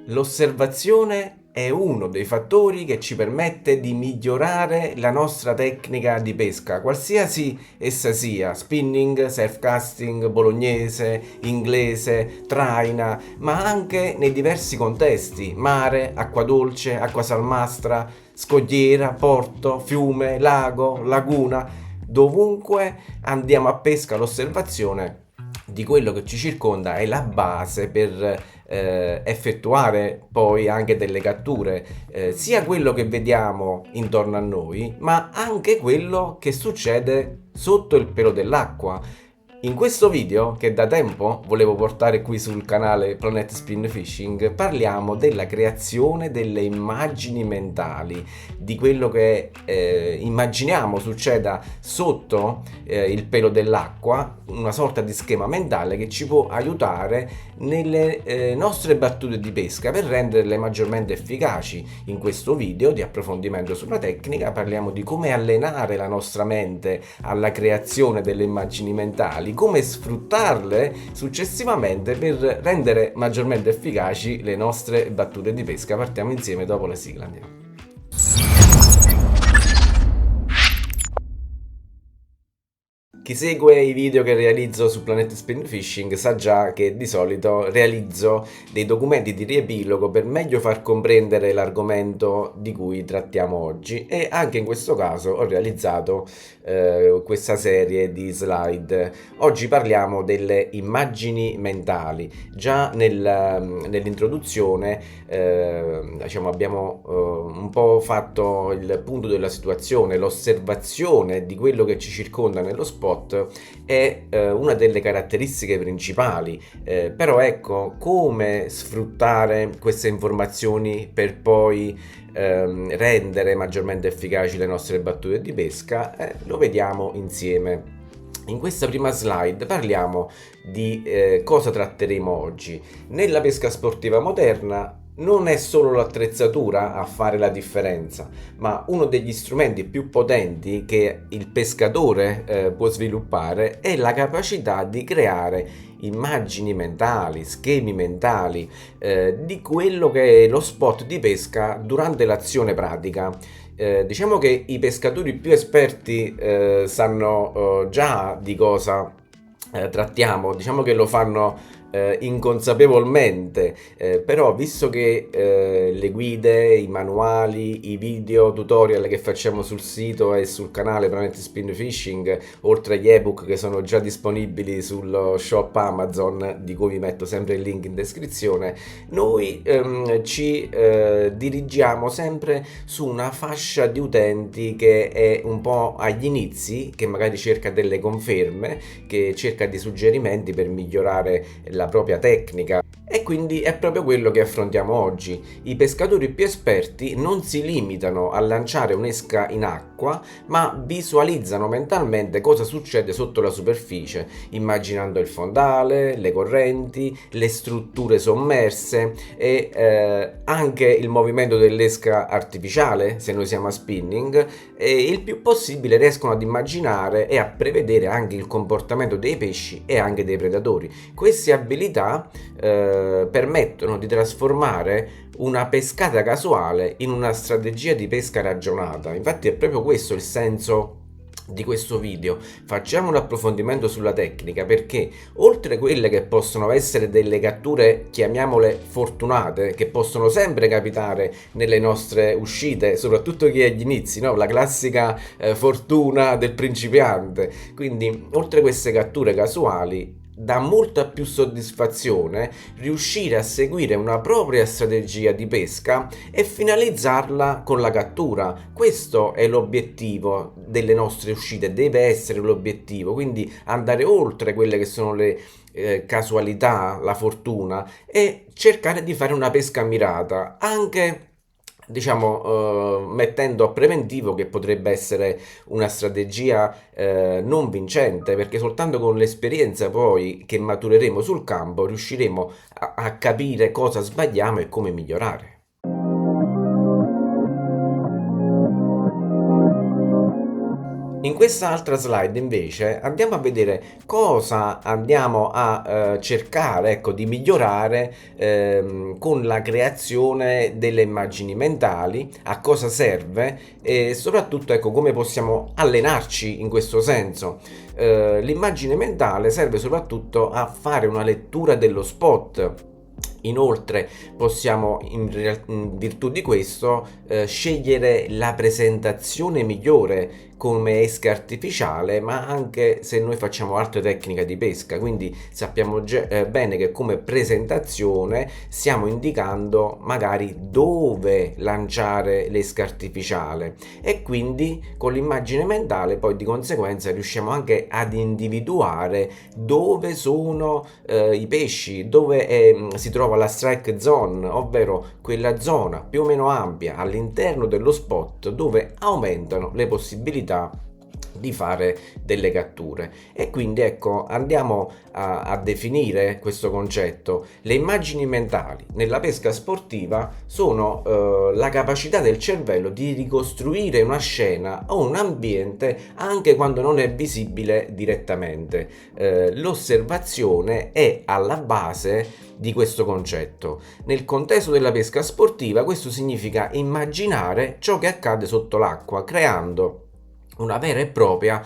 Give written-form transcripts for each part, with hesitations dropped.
L'osservazione è uno dei fattori che ci permette di migliorare la nostra tecnica di pesca, qualsiasi essa sia, spinning, surf casting, bolognese, inglese, traina, ma anche nei diversi contesti, mare, acqua dolce, acqua salmastra, scogliera, porto, fiume, lago, laguna, dovunque andiamo a pesca l'osservazione di quello che ci circonda è la base per effettuare poi anche delle catture, sia quello che vediamo intorno a noi, ma anche quello che succede sotto il pelo dell'acqua. In questo video, che da tempo volevo portare qui sul canale Planet Spin Fishing, parliamo della creazione delle immagini mentali, di quello che immaginiamo succeda sotto il pelo dell'acqua, una sorta di schema mentale che ci può aiutare nelle nostre battute di pesca per renderle maggiormente efficaci. In questo video di approfondimento sulla tecnica parliamo di come allenare la nostra mente alla creazione delle immagini mentali, come sfruttarle successivamente per rendere maggiormente efficaci le nostre battute di pesca. Partiamo insieme dopo la sigla, andiamo. Chi segue i video che realizzo su Planet Spin Fishing sa già che di solito realizzo dei documenti di riepilogo per meglio far comprendere l'argomento di cui trattiamo oggi, e anche in questo caso ho realizzato questa serie di slide. Oggi parliamo delle immagini mentali. Già nell'introduzione diciamo, abbiamo un po' fatto il punto della situazione, l'osservazione di quello che ci circonda nello spot è una delle caratteristiche principali, però ecco, come sfruttare queste informazioni per poi rendere maggiormente efficaci le nostre battute di pesca, lo vediamo insieme. In questa prima slide parliamo di cosa tratteremo oggi. Nella pesca sportiva moderna non è solo l'attrezzatura a fare la differenza, ma uno degli strumenti più potenti che il pescatore può sviluppare è la capacità di creare immagini mentali, schemi mentali di quello che è lo spot di pesca durante l'azione pratica. Diciamo che i pescatori più esperti sanno già di cosa trattiamo, diciamo che lo fanno inconsapevolmente, però visto che le guide, i manuali, i video tutorial che facciamo sul sito e sul canale Planet Spin Fishing, oltre agli ebook che sono già disponibili sullo shop Amazon, di cui vi metto sempre il link in descrizione, noi ci dirigiamo sempre su una fascia di utenti che è un po' agli inizi, che magari cerca delle conferme, che cerca dei suggerimenti per migliorare la propria tecnica, e quindi è proprio quello che affrontiamo oggi. I pescatori più esperti non si limitano a lanciare un'esca in acqua, ma visualizzano mentalmente cosa succede sotto la superficie, immaginando il fondale, le correnti, le strutture sommerse e anche il movimento dell'esca artificiale, se noi siamo a spinning, e il più possibile riescono ad immaginare e a prevedere anche il comportamento dei pesci e anche dei predatori. Queste abilità permettono di trasformare una pescata casuale in una strategia di pesca ragionata. Infatti è proprio questo il senso di questo video. Facciamo un approfondimento sulla tecnica, perché oltre a quelle che possono essere delle catture, chiamiamole fortunate, che possono sempre capitare nelle nostre uscite, soprattutto chi è agli inizi, no? La classica fortuna del principiante. Quindi oltre a queste catture casuali, dà molta più soddisfazione riuscire a seguire una propria strategia di pesca e finalizzarla con la cattura. Questo è l'obiettivo delle nostre uscite, deve essere l'obiettivo, quindi andare oltre quelle che sono le casualità, la fortuna, e cercare di fare una pesca mirata, anche diciamo mettendo a preventivo che potrebbe essere una strategia non vincente, perché soltanto con l'esperienza poi che matureremo sul campo riusciremo a capire cosa sbagliamo e come migliorare. In quest'altra slide invece andiamo a vedere cosa andiamo a cercare, ecco, di migliorare con la creazione delle immagini mentali, a cosa serve e soprattutto, ecco, come possiamo allenarci in questo senso. L'immagine mentale serve soprattutto a fare una lettura dello spot. Inoltre possiamo in virtù di questo scegliere la presentazione migliore come esca artificiale, ma anche se noi facciamo altre tecniche di pesca, quindi sappiamo bene che come presentazione stiamo indicando magari dove lanciare l'esca artificiale e quindi con l'immagine mentale poi di conseguenza riusciamo anche ad individuare dove sono i pesci, dove si trova la strike zone, ovvero quella zona più o meno ampia all'interno dello spot dove aumentano le possibilità di fare delle catture. E quindi ecco, andiamo a definire questo concetto. Le immagini mentali nella pesca sportiva sono la capacità del cervello di ricostruire una scena o un ambiente anche quando non è visibile direttamente. L'osservazione è alla base di questo concetto. Nel contesto della pesca sportiva questo significa immaginare ciò che accade sotto l'acqua, creando una vera e propria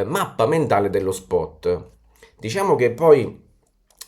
mappa mentale dello spot. Diciamo che poi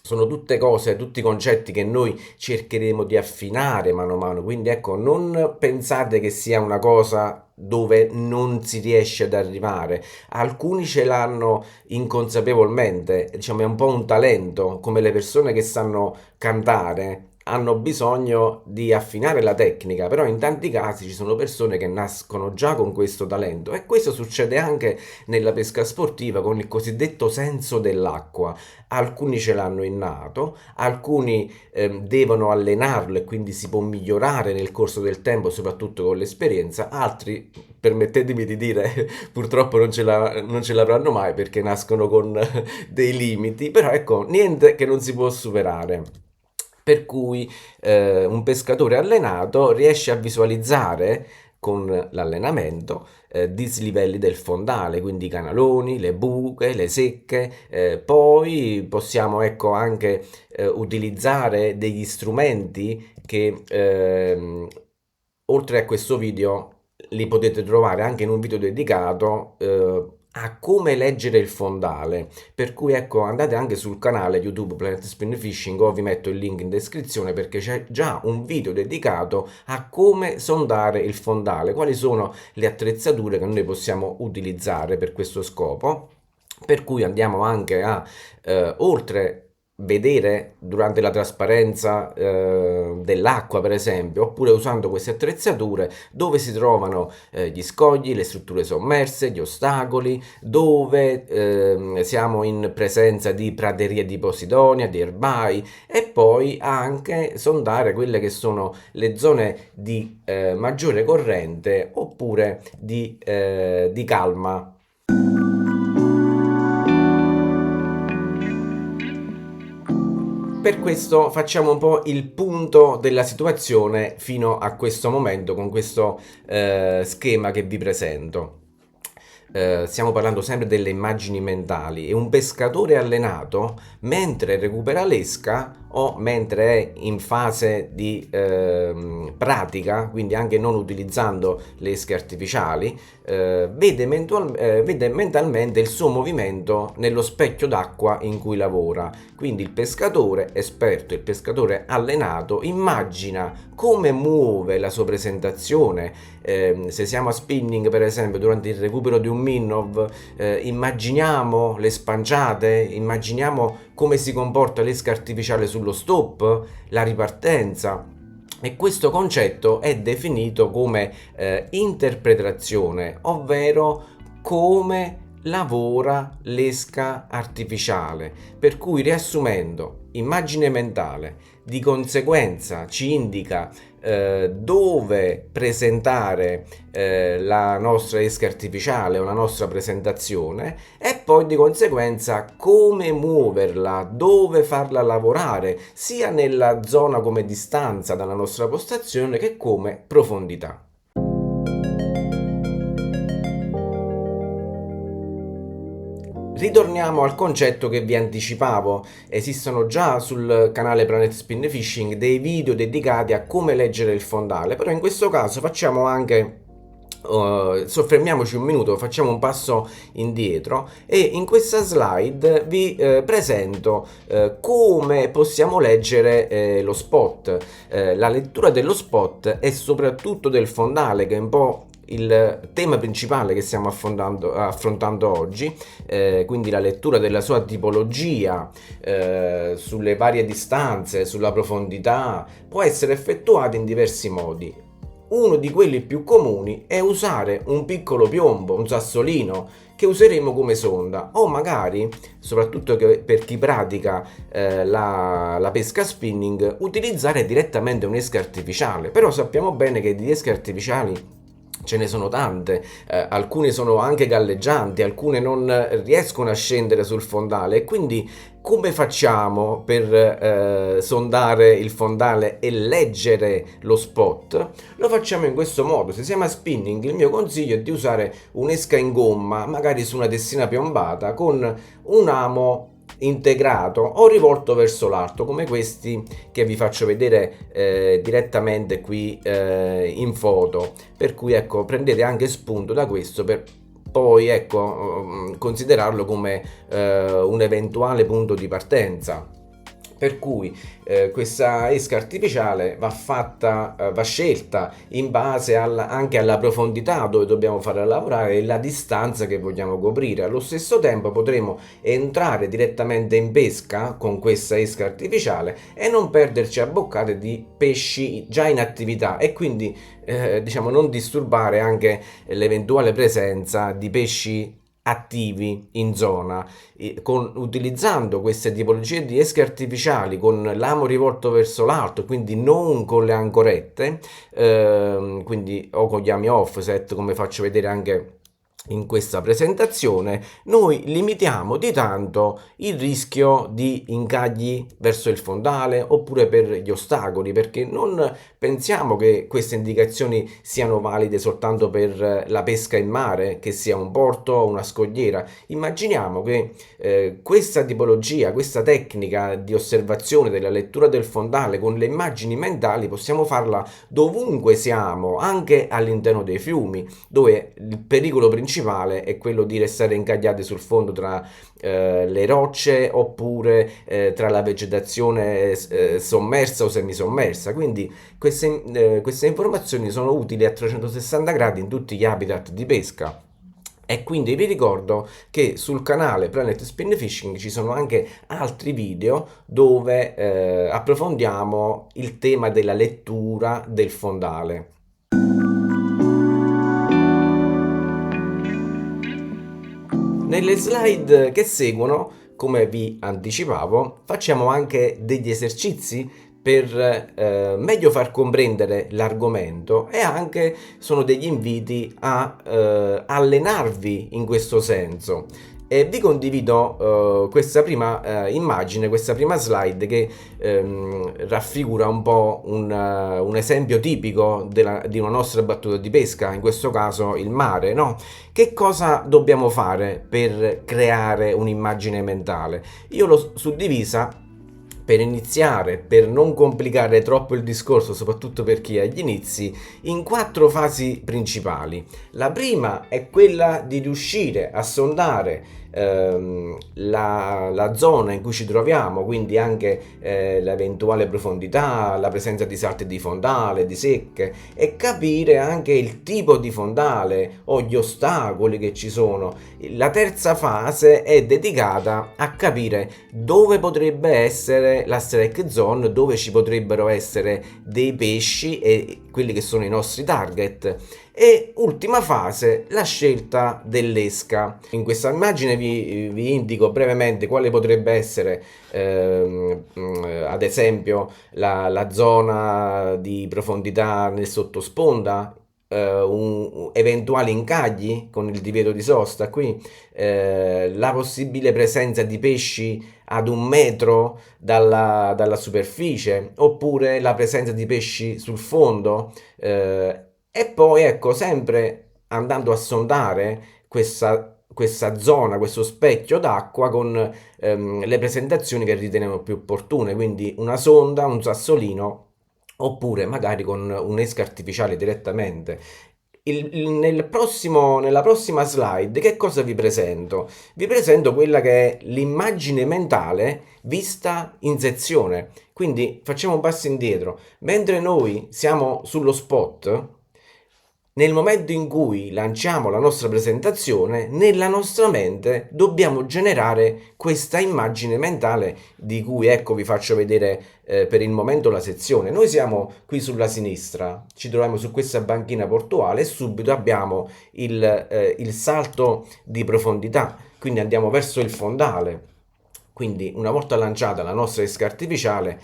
sono tutte cose, tutti concetti che noi cercheremo di affinare mano a mano, quindi ecco, non pensate che sia una cosa dove non si riesce ad arrivare. Alcuni ce l'hanno inconsapevolmente, diciamo è un po' un talento, come le persone che sanno cantare hanno bisogno di affinare la tecnica, però in tanti casi ci sono persone che nascono già con questo talento e questo succede anche nella pesca sportiva con il cosiddetto senso dell'acqua. Alcuni ce l'hanno innato, alcuni devono allenarlo e quindi si può migliorare nel corso del tempo, soprattutto con l'esperienza, altri, permettetemi di dire, purtroppo non ce l'avranno mai perché nascono con dei limiti, però ecco, niente che non si può superare. Per cui un pescatore allenato riesce a visualizzare con l'allenamento dislivelli del fondale, quindi i canaloni, le buche, le secche. Poi possiamo ecco anche utilizzare degli strumenti che oltre a questo video li potete trovare anche in un video dedicato a come leggere il fondale, per cui ecco andate anche sul canale YouTube Planet Spin Fishing o vi metto il link in descrizione perché c'è già un video dedicato a come sondare il fondale, quali sono le attrezzature che noi possiamo utilizzare per questo scopo, per cui andiamo anche a oltre vedere durante la trasparenza dell'acqua per esempio, oppure usando queste attrezzature dove si trovano gli scogli, le strutture sommerse, gli ostacoli, dove siamo in presenza di praterie di posidonia, di erbai e poi anche sondare quelle che sono le zone di maggiore corrente oppure di calma. Per questo facciamo un po' il punto della situazione fino a questo momento con questo schema che vi presento. Stiamo parlando sempre delle immagini mentali e un pescatore allenato mentre recupera l'esca o mentre è in fase di pratica, quindi anche non utilizzando le esche artificiali, vede mentalmente il suo movimento nello specchio d'acqua in cui lavora. Quindi il pescatore esperto, il pescatore allenato immagina come muove la sua presentazione. Se siamo a spinning per esempio durante il recupero di un minnow, immaginiamo le spanciate, immaginiamo come si comporta l'esca artificiale sullo stop, la ripartenza. E questo concetto è definito come interpretazione, ovvero come lavora l'esca artificiale. Per cui, riassumendo, immagine mentale, di conseguenza ci indica dove presentare la nostra esca artificiale o la nostra presentazione e poi di conseguenza come muoverla, dove farla lavorare, sia nella zona come distanza dalla nostra postazione che come profondità. Ritorniamo al concetto che vi anticipavo. Esistono già sul canale Planet Spin Fishing dei video dedicati a come leggere il fondale, però in questo caso facciamo anche soffermiamoci un minuto, facciamo un passo indietro e in questa slide vi presento come possiamo leggere lo spot, la lettura dello spot e soprattutto del fondale, che è un po' il tema principale che stiamo affrontando oggi, quindi la lettura della sua tipologia sulle varie distanze, sulla profondità, può essere effettuata in diversi modi. Uno di quelli più comuni è usare un piccolo piombo, un sassolino, che useremo come sonda, o magari, soprattutto per chi pratica la pesca spinning, utilizzare direttamente un'esca artificiale. Però sappiamo bene che di esche artificiali ce ne sono tante, alcune sono anche galleggianti, alcune non riescono a scendere sul fondale, e quindi come facciamo per sondare il fondale e leggere lo spot? Lo facciamo in questo modo. Se siamo a spinning, il mio consiglio è di usare un'esca in gomma, magari su una tessina piombata, con un amo integrato o rivolto verso l'alto, come questi che vi faccio vedere direttamente qui in foto, per cui ecco, prendete anche spunto da questo per poi ecco considerarlo come un eventuale punto di partenza. Per cui questa esca artificiale va scelta in base anche alla profondità dove dobbiamo fare lavorare e la distanza che vogliamo coprire. Allo stesso tempo potremo entrare direttamente in pesca con questa esca artificiale e non perderci a boccate di pesci già in attività, e quindi diciamo non disturbare anche l'eventuale presenza di pesci attivi in zona. Utilizzando queste tipologie di esche artificiali con l'amo rivolto verso l'alto, quindi non con le ancorette, quindi o con gli ami offset, come faccio vedere anche in questa presentazione, noi limitiamo di tanto il rischio di incagli verso il fondale oppure per gli ostacoli, perché non pensiamo che queste indicazioni siano valide soltanto per la pesca in mare, che sia un porto o una scogliera. Immaginiamo che questa tipologia, questa tecnica di osservazione della lettura del fondale con le immagini mentali possiamo farla dovunque siamo, anche all'interno dei fiumi, dove il pericolo principale è quello di restare incagliati sul fondo tra le rocce oppure tra la vegetazione sommersa o semisommersa. Quindi queste informazioni sono utili a 360 gradi in tutti gli habitat di pesca. E quindi vi ricordo che sul canale Planet Spin Fishing ci sono anche altri video dove approfondiamo il tema della lettura del fondale. Nelle slide che seguono, come vi anticipavo, facciamo anche degli esercizi per meglio far comprendere l'argomento, e anche sono degli inviti a allenarvi in questo senso. E vi condivido questa prima immagine, questa prima slide che raffigura un po' un esempio tipico di una nostra battuta di pesca, in questo caso il mare, no? Che cosa dobbiamo fare per creare un'immagine mentale? Io l'ho suddivisa, per iniziare, per non complicare troppo il discorso, soprattutto per chi è agli inizi, in 4 fasi principali. La prima è quella di riuscire a sondare la zona in cui ci troviamo, quindi anche l'eventuale profondità, la presenza di salti di fondale, di secche, e capire anche il tipo di fondale o gli ostacoli che ci sono. La terza fase è dedicata a capire dove potrebbe essere la strike zone, dove ci potrebbero essere dei pesci e quelli che sono i nostri target. E ultima fase, la scelta dell'esca. In questa immagine vi indico brevemente quale potrebbe essere ad esempio la zona di profondità nel sottosponda, eventuali incagli con il divieto di sosta qui, la possibile presenza di pesci ad 1 metro dalla superficie, oppure la presenza di pesci sul fondo, e poi ecco, sempre andando a sondare questa zona, questo specchio d'acqua con le presentazioni che riteniamo più opportune, quindi una sonda, un sassolino oppure magari con un'esca artificiale direttamente. Nella prossima slide, che cosa vi presento? Vi presento quella che è l'immagine mentale vista in sezione. Quindi facciamo un passo indietro. Mentre noi siamo sullo spot, nel momento in cui lanciamo la nostra presentazione, nella nostra mente dobbiamo generare questa immagine mentale di cui, ecco, vi faccio vedere per il momento la sezione. Noi siamo qui sulla sinistra, ci troviamo su questa banchina portuale e subito abbiamo il salto di profondità, quindi andiamo verso il fondale. Quindi una volta lanciata la nostra esca artificiale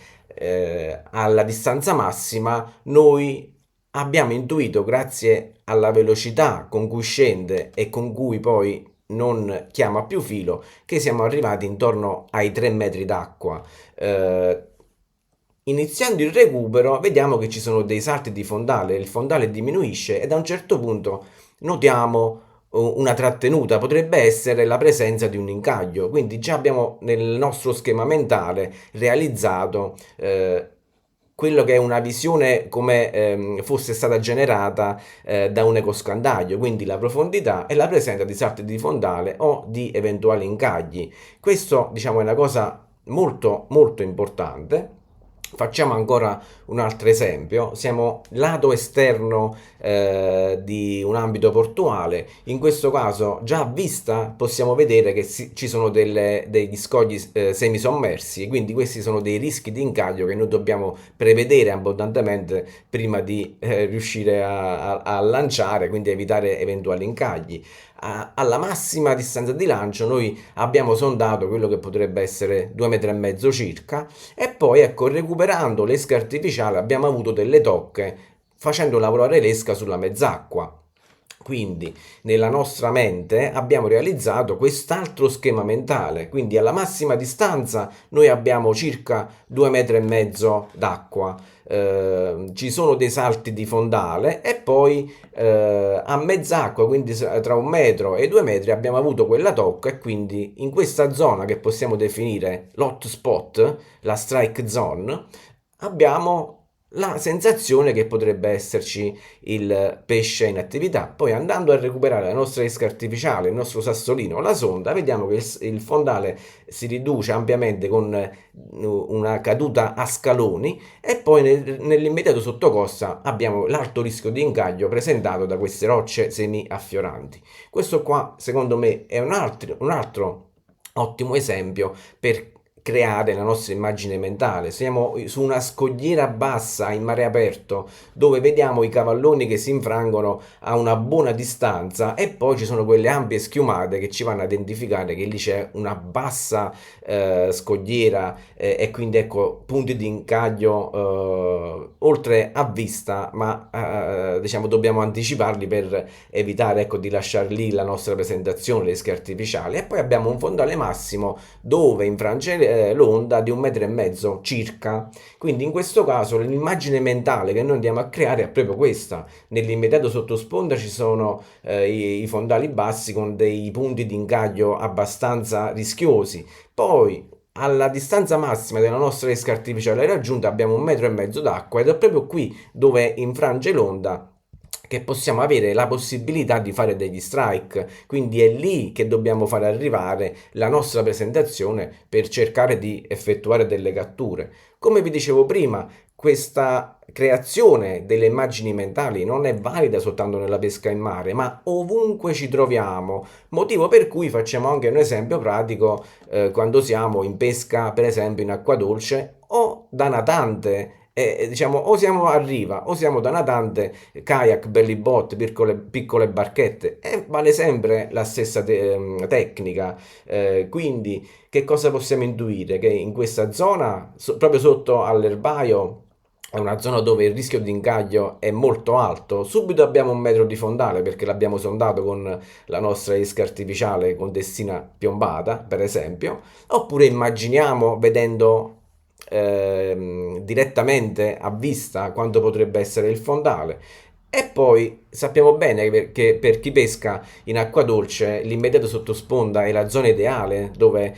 alla distanza massima, noi abbiamo intuito, grazie alla velocità con cui scende e con cui poi non chiama più filo, che siamo arrivati intorno ai 3 metri d'acqua. Iniziando il recupero vediamo che ci sono dei salti di fondale, il fondale diminuisce e a un certo punto notiamo una trattenuta, potrebbe essere la presenza di un incaglio, quindi già abbiamo nel nostro schema mentale realizzato quello che è una visione come fosse stata generata da un ecoscandaglio, quindi la profondità e la presenza di salti di fondale o di eventuali incagli. Questo, diciamo, è una cosa molto molto importante. Facciamo ancora un altro esempio, siamo lato esterno di un ambito portuale, in questo caso già a vista possiamo vedere che ci sono degli scogli semisommersi, quindi questi sono dei rischi di incaglio che noi dobbiamo prevedere abbondantemente prima di riuscire a lanciare, quindi evitare eventuali incagli. Alla massima distanza di lancio noi abbiamo sondato quello che potrebbe essere 2,5 metri circa e poi, ecco, recuperando l'esca artificiale abbiamo avuto delle tocche facendo lavorare l'esca sulla mezz'acqua. Quindi nella nostra mente abbiamo realizzato quest'altro schema mentale, quindi alla massima distanza noi abbiamo circa 2,5 metri d'acqua, ci sono dei salti di fondale e poi a mezz'acqua, quindi tra 1 metro e 2 metri abbiamo avuto quella tocca e quindi in questa zona che possiamo definire l'hotspot, la strike zone, abbiamo la sensazione che potrebbe esserci il pesce in attività. Poi andando a recuperare la nostra esca artificiale, il nostro sassolino, la sonda, vediamo che il fondale si riduce ampiamente con una caduta a scaloni e poi nell'immediato sottocosta abbiamo l'alto rischio di incaglio presentato da queste rocce semi-affioranti. Questo qua secondo me è un altro ottimo esempio per creare la nostra immagine mentale. Siamo su una scogliera bassa in mare aperto dove vediamo i cavalloni che si infrangono a una buona distanza e poi ci sono quelle ampie schiumate che ci vanno a identificare che lì c'è una bassa scogliera e quindi, ecco, punti di incaglio oltre a vista, ma diciamo dobbiamo anticiparli per evitare, ecco, di lasciare lì la nostra presentazione, le esche artificiali. E poi abbiamo un fondale massimo dove infrange l'onda di 1,5 metri circa. Quindi in questo caso l'immagine mentale che noi andiamo a creare è proprio questa. Nell'immediato sottosponda ci sono i fondali bassi con dei punti di incaglio abbastanza rischiosi. Poi alla distanza massima della nostra esca artificiale raggiunta abbiamo 1,5 metri d'acqua ed è proprio qui dove infrange l'onda che possiamo avere la possibilità di fare degli strike, quindi è lì che dobbiamo fare arrivare la nostra presentazione per cercare di effettuare delle catture. Come vi dicevo prima, questa creazione delle immagini mentali non è valida soltanto nella pesca in mare, ma ovunque ci troviamo, motivo per cui facciamo anche un esempio pratico quando siamo in pesca, per esempio in acqua dolce o da natante. Diciamo o siamo a riva o siamo da natante, kayak, belly boat, piccole barchette e vale sempre la stessa tecnica. Quindi che cosa possiamo intuire? Che in questa zona, proprio sotto all'erbaio, è una zona dove il rischio di incaglio è molto alto. Subito abbiamo 1 metro di fondale perché l'abbiamo sondato con la nostra esca artificiale con destina piombata, per esempio. Oppure immaginiamo, vedendo direttamente a vista quanto potrebbe essere il fondale. E poi sappiamo bene che per chi pesca in acqua dolce l'immediato sottosponda è la zona ideale dove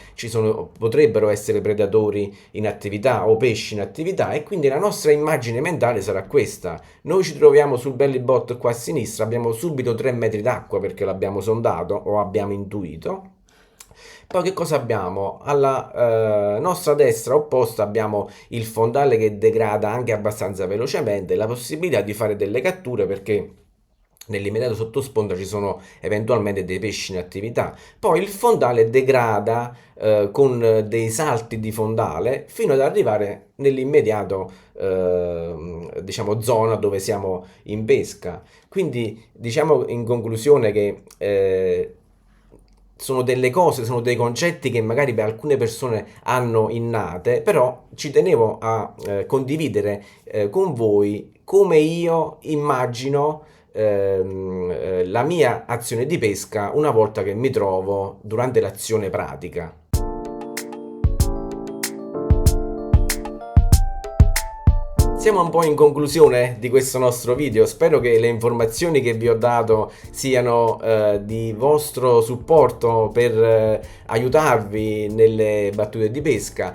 potrebbero essere predatori in attività o pesci in attività, e quindi la nostra immagine mentale sarà questa. Noi ci troviamo sul belly bot qua a sinistra, abbiamo subito 3 metri d'acqua perché l'abbiamo sondato o abbiamo intuito. Poi che cosa abbiamo? Alla nostra destra opposta abbiamo il fondale che degrada anche abbastanza velocemente, la possibilità di fare delle catture perché nell'immediato sottosponda ci sono eventualmente dei pesci in attività. Poi il fondale degrada con dei salti di fondale fino ad arrivare nell'immediato diciamo zona dove siamo in pesca. Quindi diciamo in conclusione che sono delle cose, sono dei concetti che magari per alcune persone hanno innate, però ci tenevo a condividere con voi come io immagino la mia azione di pesca una volta che mi trovo durante l'azione pratica. Siamo un po' in conclusione di questo nostro video, spero che le informazioni che vi ho dato siano di vostro supporto per aiutarvi nelle battute di pesca.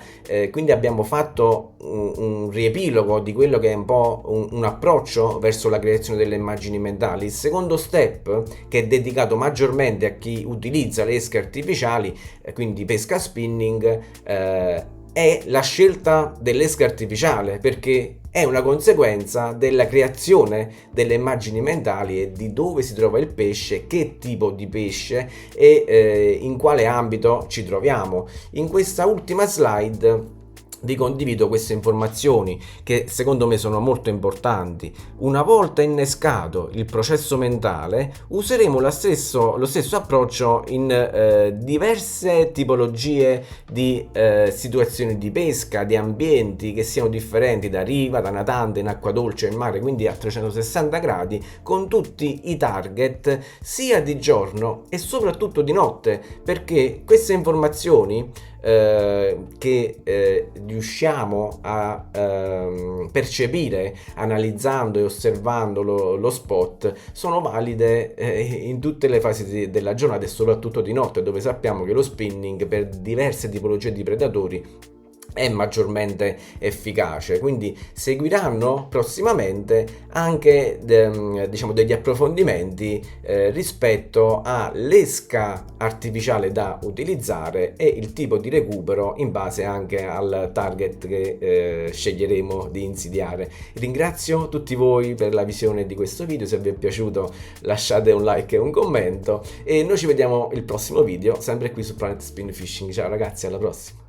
Quindi abbiamo fatto un riepilogo di quello che è un po' un approccio verso la creazione delle immagini mentali. Il secondo step, che è dedicato maggiormente a chi utilizza le esche artificiali, quindi pesca spinning, è la scelta dell'esca artificiale, perché è una conseguenza della creazione delle immagini mentali e di dove si trova il pesce, che tipo di pesce e in quale ambito ci troviamo. In questa ultima slide vi condivido queste informazioni che secondo me sono molto importanti. Una volta innescato il processo mentale, useremo lo stesso approccio in diverse tipologie di situazioni di pesca, di ambienti che siano differenti da riva, da natante, in acqua dolce, in mare, quindi a 360 gradi, con tutti i target sia di giorno e soprattutto di notte, perché queste informazioni che riusciamo a percepire analizzando e osservando lo spot sono valide in tutte le fasi della giornata e soprattutto di notte, dove sappiamo che lo spinning per diverse tipologie di predatori è maggiormente efficace. Quindi seguiranno prossimamente anche diciamo degli approfondimenti rispetto all'esca artificiale da utilizzare e il tipo di recupero in base anche al target che sceglieremo di insidiare. Ringrazio tutti voi per la visione di questo video, se vi è piaciuto lasciate un like e un commento e noi ci vediamo il prossimo video sempre qui su Planet Spin Fishing. Ciao ragazzi, alla prossima.